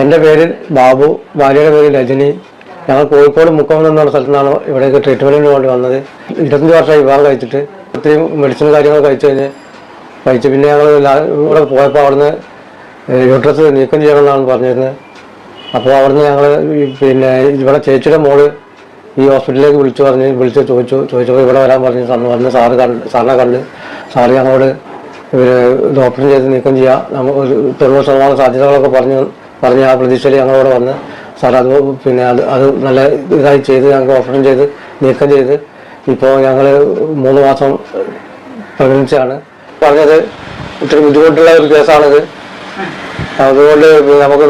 എൻ്റെ പേര് ബാബു, ഭാര്യയുടെ പേര് രജനി. ഞങ്ങൾ കോഴിക്കോട് മുക്കം എന്നുള്ള സ്ഥലത്തു നിന്നാണ് ഇവിടേക്ക് ട്രീറ്റ്മെൻറ്റിന് വേണ്ടി വന്നത്. 25 വർഷമായി വിവാഹം കഴിച്ചിട്ട്. ഒത്തിരി മെഡിസിൻ കാര്യങ്ങൾ കഴിച്ച് പിന്നെ ഞങ്ങൾ ഇവിടെ പോയപ്പോൾ അവിടുന്ന് യൂട്രസ് നീക്കം ചെയ്യണമെന്നാണ് പറഞ്ഞിരുന്നത്. അപ്പോൾ അവിടുന്ന് ഞങ്ങൾ പിന്നെ ഇവിടെ ചേച്ചിയുടെ മോള് ഈ ഹോസ്പിറ്റലിലേക്ക് വിളിച്ച് ചോദിച്ചപ്പോൾ ഇവിടെ വരാൻ പറഞ്ഞ് വന്ന് സാറിനെ കണ്ട് സാറ് ഞങ്ങളോട് ഇത് ഓപ്പറേഷൻ ചെയ്ത് നീക്കം ചെയ്യാം, നമുക്ക് 90% സാധ്യതകളൊക്കെ പറഞ്ഞ് ആ പ്രതീക്ഷയിൽ ഞങ്ങളോട് വന്ന് സാർ പിന്നെ അത് നല്ല ഇതായി ചെയ്ത് ഞങ്ങൾക്ക് ഓപ്പറേഷൻ ചെയ്ത് നീക്കം ചെയ്ത് ഇപ്പോൾ ഞങ്ങൾ 3 മാസം പ്രഗ്നൻസിയാണ്. പറഞ്ഞത് ഒത്തിരി ബുദ്ധിമുട്ടുള്ള ഒരു കേസാണിത്. അതുകൊണ്ട് നമുക്ക്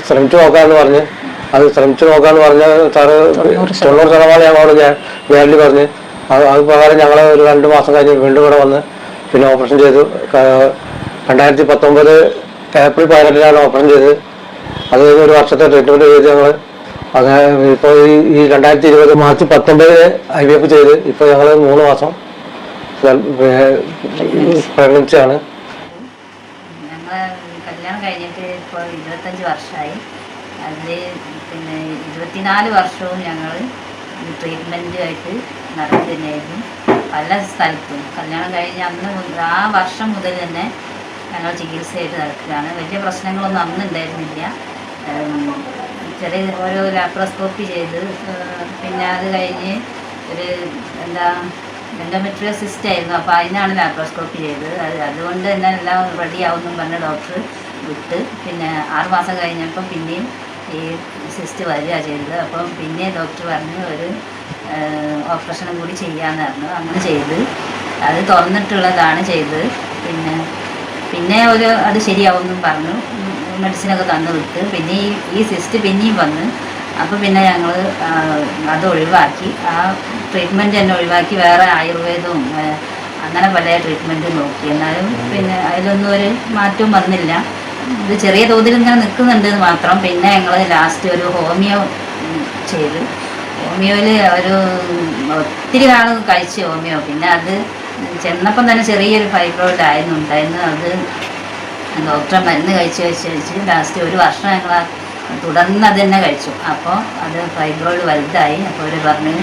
ശ്രമിച്ചു നോക്കാമെന്ന് പറഞ്ഞ് ശ്രമിച്ചു നോക്കാമെന്ന് പറഞ്ഞ സാറ് 90% ഞങ്ങളോട് ഗ്യാരണ്ടി പറഞ്ഞ് അത് പ്രകാരം ഞങ്ങൾ ഒരു 2 മാസം കഴിഞ്ഞ് വീണ്ടും ഇവിടെ വന്ന് പിന്നെ ഓപ്പറേഷൻ ചെയ്തു. 2019 ഏപ്രിൽ 18 ഓപ്പറേഷൻ ചെയ്ത്. അത് ഒരു വർഷത്തെ ട്രീറ്റ്മെൻറ്റ് ചെയ്ത് ഞങ്ങൾ അങ്ങനെ ഇപ്പോൾ ഈ 2020 മാർച്ച് 19 IVF ചെയ്ത് ഇപ്പോൾ ഞങ്ങൾ 3 മാസം പ്രഗ്നൻസിയാണ്. ഞങ്ങൾ കല്യാണം കഴിഞ്ഞിട്ട് ഇപ്പോൾ 25 വർഷമായി. അതിൽ പിന്നെ 24 വർഷവും ഞങ്ങൾ ട്രീറ്റ്മെൻറ്റുമായിട്ട് നടന്നു തന്നെയായിരുന്നു. പല സ്ഥലത്തും കല്യാണം കഴിഞ്ഞ് ആ വർഷം മുതൽ തന്നെ ഞങ്ങൾ ചികിത്സയായിട്ട് നടക്കുകയാണ്. വലിയ പ്രശ്നങ്ങളൊന്നും അന്ന് ഉണ്ടായിരുന്നില്ല. ചെറിയ ഓരോ ലാപ്രോസ്കോപ്പി ചെയ്ത് പിന്നെ അത് കഴിഞ്ഞ് ഒരു എൻഡോമെട്രിയോസിസ്റ്റ് ആയിരുന്നു. അപ്പോൾ അതിനാണ് ലാപ്രോസ്കോപ്പി ചെയ്തത്. അതുകൊണ്ട് തന്നെ എല്ലാം റെഡിയാവുമെന്നും പറഞ്ഞ് ഡോക്ടർ വിട്ട്. പിന്നെ 6 മാസം കഴിഞ്ഞപ്പോൾ പിന്നെയും ഈ സിസ്റ്റ് വരിക ചെയ്തത്. അപ്പം പിന്നെ ഡോക്ടർ പറഞ്ഞു ഒരു ഓപ്പറേഷനും കൂടി ചെയ്യാമെന്ന് പറഞ്ഞു. അങ്ങനെ ചെയ്ത് അത് തുറന്നിട്ടുള്ളതാണ് ചെയ്തത്. പിന്നെ അത് ശരിയാവുമെന്നും പറഞ്ഞു. മെഡിസിനൊക്കെ തന്നു വിട്ട്. പിന്നെ ഈ സിസ്റ്റ് പിന്നെയും വന്ന്. അപ്പോൾ പിന്നെ ഞങ്ങൾ അത് ഒഴിവാക്കി. ആ ട്രീറ്റ്മെൻറ്റ് തന്നെ ഒഴിവാക്കി വേറെ ആയുർവേദവും അങ്ങനെ പല ട്രീറ്റ്മെൻറ്റും നോക്കി. എന്നാലും പിന്നെ അതിലൊന്നും ഒരു മാറ്റവും വന്നില്ല. ഇത് ചെറിയ തോതിൽ ഇങ്ങനെ നിൽക്കുന്നുണ്ട് മാത്രം. പിന്നെ ഞങ്ങൾ ലാസ്റ്റ് ഒരു ഹോമിയോ ചെയ്ത്. ഹോമിയോയിൽ ഒത്തിരി നാൾ കഴിച്ച് ഹോമിയോ. പിന്നെ അത് ചെന്നപ്പം തന്നെ ചെറിയൊരു ഫൈബ്രോയിഡ് ഉണ്ടായിരുന്നു. അത് ഡോക്ടറെ മരുന്ന് കഴിച്ച് ലാസ്റ്റ് 1 വർഷം ഞങ്ങൾ തുടർന്ന് അത് തന്നെ കഴിച്ചു. അപ്പോൾ അത് ഫൈബ്രോയിഡ് വലുതായി. അപ്പോൾ അവർ പറഞ്ഞ്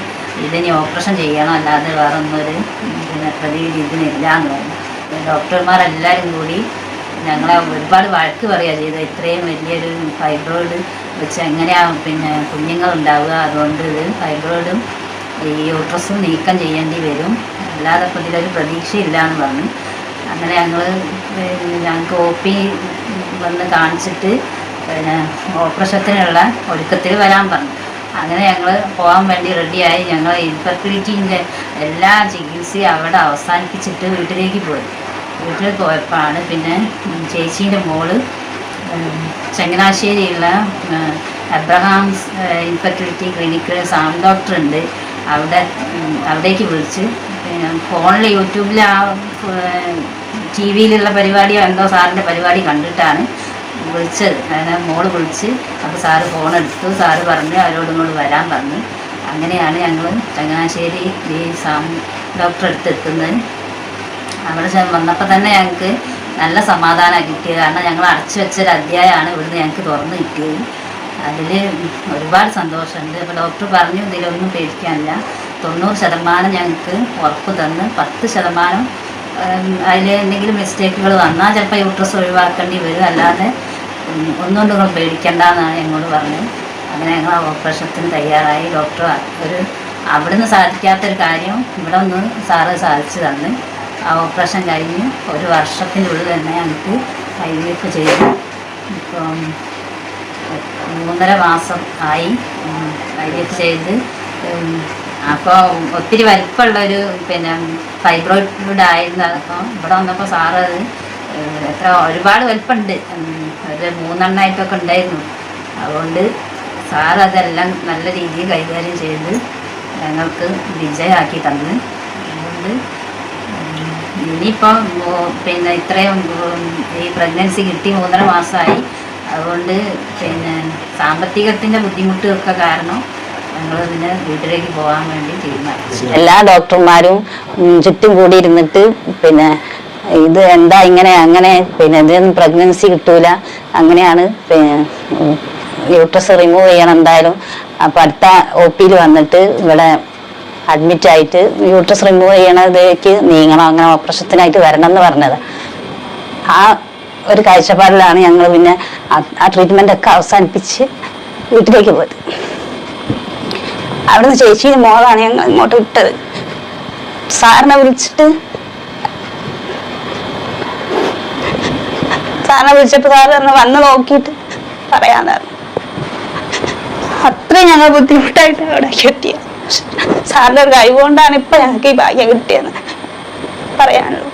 ഇതിനി ഓപ്പറേഷൻ ചെയ്യണം, അല്ലാതെ വേറെ ഒന്നൊരു പ്രതിവിധി ഇതിനില്ല എന്ന് പറഞ്ഞു. ഡോക്ടർമാരെല്ലാവരും കൂടി ഞങ്ങളെ ഒരുപാട് വഴക്ക് പറയുക ചെയ്തത്. ഇത്രയും വലിയൊരു ഫൈബ്രോയിഡ് വെച്ച് എങ്ങനെയാണ് പിന്നെ കുഞ്ഞുങ്ങളുണ്ടാവുക? അതുകൊണ്ട് ഇത് ഫൈബ്രോയിഡും ഈ യൂട്രസും നീക്കം ചെയ്യേണ്ടി വരും, അല്ലാതെ ഇപ്പോൾ ഇതിലൊരു പ്രതീക്ഷയില്ല എന്ന് പറഞ്ഞു. അങ്ങനെ ഞങ്ങൾക്ക് OP വന്ന് കാണിച്ചിട്ട് പിന്നെ ഓപ്പറേഷത്തിനുള്ള ഒരുക്കത്തിൽ വരാൻ പറഞ്ഞു. അങ്ങനെ ഞങ്ങൾ പോകാൻ വേണ്ടി റെഡിയായി. ഞങ്ങൾ ഇൻഫെർട്ടിലിറ്റീൻ്റെ എല്ലാ ചികിത്സയും അവിടെ അവസാനിപ്പിച്ചിട്ട് വീട്ടിലേക്ക് പോയി. വീട്ടിൽ പോയപ്പോഴാണ് പിന്നെ ചേച്ചീൻ്റെ മോള് ചങ്ങനാശ്ശേരിയുള്ള എബ്രഹാംസ് ഇൻഫെർട്ടിലിറ്റി ക്ലിനിക്കിൽ സാം ഡോക്ടറുണ്ട്. അവിടേക്ക് വിളിച്ച് പിന്നെ ഫോണിൽ യൂട്യൂബിൽ TV-യിലുള്ള പരിപാടിയോ എന്തോ സാറിൻ്റെ പരിപാടി കണ്ടിട്ടാണ് വിളിച്ചത്. അങ്ങനെ മോള് വിളിച്ച്. അപ്പോൾ സാറ് ഫോണെടുത്തു. സാറ് പറഞ്ഞു അവരോടും കൂടി വരാൻ പറഞ്ഞു. അങ്ങനെയാണ് ഞങ്ങൾ ചങ്ങനാശ്ശേരി ഈ സാം ഡോക്ടറെ അടുത്ത് എത്തുന്നത്. അവിടെ വന്നപ്പോൾ തന്നെ ഞങ്ങൾക്ക് നല്ല സമാധാനമാണ് കിട്ടിയത്. കാരണം ഞങ്ങൾ അടച്ചു വെച്ചൊരു അധ്യായമാണ് ഇവിടുന്ന് ഞങ്ങൾക്ക് തുറന്ന് കിട്ടിയത്. അതിൽ ഒരുപാട് സന്തോഷമുണ്ട്. അപ്പോൾ ഡോക്ടർ പറഞ്ഞു ഇതിലൊന്നും പേടിക്കാനില്ല, 90% ഞങ്ങൾക്ക് ഉറപ്പ് തന്ന് 10% അതിൽ എന്തെങ്കിലും മിസ്റ്റേക്കുകൾ വന്നാൽ ചിലപ്പോൾ യൂട്രസ് ഒഴിവാക്കേണ്ടി വരും, അല്ലാതെ ഒന്നുകൊണ്ട് നിങ്ങൾ പേടിക്കേണ്ടെന്നാണ് ഞങ്ങളോട് പറഞ്ഞത്. അങ്ങനെ ഞങ്ങൾ ആ ഓപ്പറേഷത്തിന് തയ്യാറായി. ഡോക്ടർ അവിടുന്ന് സാധിക്കാത്തൊരു കാര്യം ഇവിടെ ഒന്ന് സാറ് സാധിച്ചു തന്ന്. ആ ഓപ്പറേഷൻ കഴിഞ്ഞ് 1 വർഷത്തിനുള്ളിൽ തന്നെ ഞങ്ങൾക്ക് IVF ചെയ്തു. ഇപ്പം 3.5 മാസം ആയി IVF ചെയ്ത്. അപ്പോൾ ഒത്തിരി വലിപ്പമുള്ളൊരു പിന്നെ ഫൈബ്രോയിഡ് ആയിരുന്നു. അപ്പോൾ ഇവിടെ വന്നപ്പോൾ സാറ് അത് ഒരുപാട് വലിപ്പമുണ്ട്, ഒരു 3 എണ്ണമായിട്ടൊക്കെ ഉണ്ടായിരുന്നു. അതുകൊണ്ട് സാറ് അതെല്ലാം നല്ല രീതിയിൽ കൈകാര്യം ചെയ്ത് ഞങ്ങൾക്ക് വിജയമാക്കി തന്നു. അതുകൊണ്ട് ഇനിയിപ്പോൾ പിന്നെ ഇത്രയും ഈ പ്രഗ്നൻസി കിട്ടി 3.5 മാസമായി. അതുകൊണ്ട് പിന്നെ സാമ്പത്തികത്തിൻ്റെ ബുദ്ധിമുട്ടൊക്കെ കാരണം ഞങ്ങൾ പിന്നെ വീട്ടിലേക്ക് പോകാൻ വേണ്ടി തീരുമാനിച്ചു. എല്ലാ ഡോക്ടർമാരും ചുറ്റും കൂടി ഇരുന്നിട്ട് പിന്നെ ഇത് എന്താ ഇങ്ങനെ അങ്ങനെ പിന്നെ ഇതിനൊന്നും പ്രഗ്നൻസി കിട്ടൂല, അങ്ങനെയാണ് പിന്നെ യൂട്രസ് റിമൂവ് ചെയ്യണം എന്തായാലും. അപ്പം അടുത്ത OP-യിൽ വന്നിട്ട് ഇവിടെ അഡ്മിറ്റ് ആയിട്ട് യൂട്രസ് റിമൂവ് ചെയ്യണതേക്ക് നീങ്ങണം, അങ്ങനെ ഓപ്പറേഷത്തിനായിട്ട് വരണം എന്ന് പറഞ്ഞത്. ആ ഒരു കാഴ്ചപ്പാടിലാണ് ഞങ്ങൾ പിന്നെ ആ ട്രീറ്റ്മെൻ്റ് ഒക്കെ അവസാനിപ്പിച്ച് വീട്ടിലേക്ക് പോയത്. അവിടുന്ന് ചേച്ചിയുടെ മോളാണ് ഞങ്ങൾ ഇങ്ങോട്ട് വിട്ടത്. സാറിനെ വിളിച്ചപ്പോൾ സാറ് വന്ന് നോക്കിയിട്ട് പറയാന്ന് പറഞ്ഞു. അത്രയും ഞങ്ങൾ ബുദ്ധിമുട്ടായിട്ട് അവിടെ എത്തിയത്. സാറിന്റെ ഒരു കഴിവ് കൊണ്ടാണ് ഇപ്പൊ ഞങ്ങൾക്ക് ഈ ഭാഗ്യം കിട്ടിയെന്ന് പറയാനുള്ളൂ.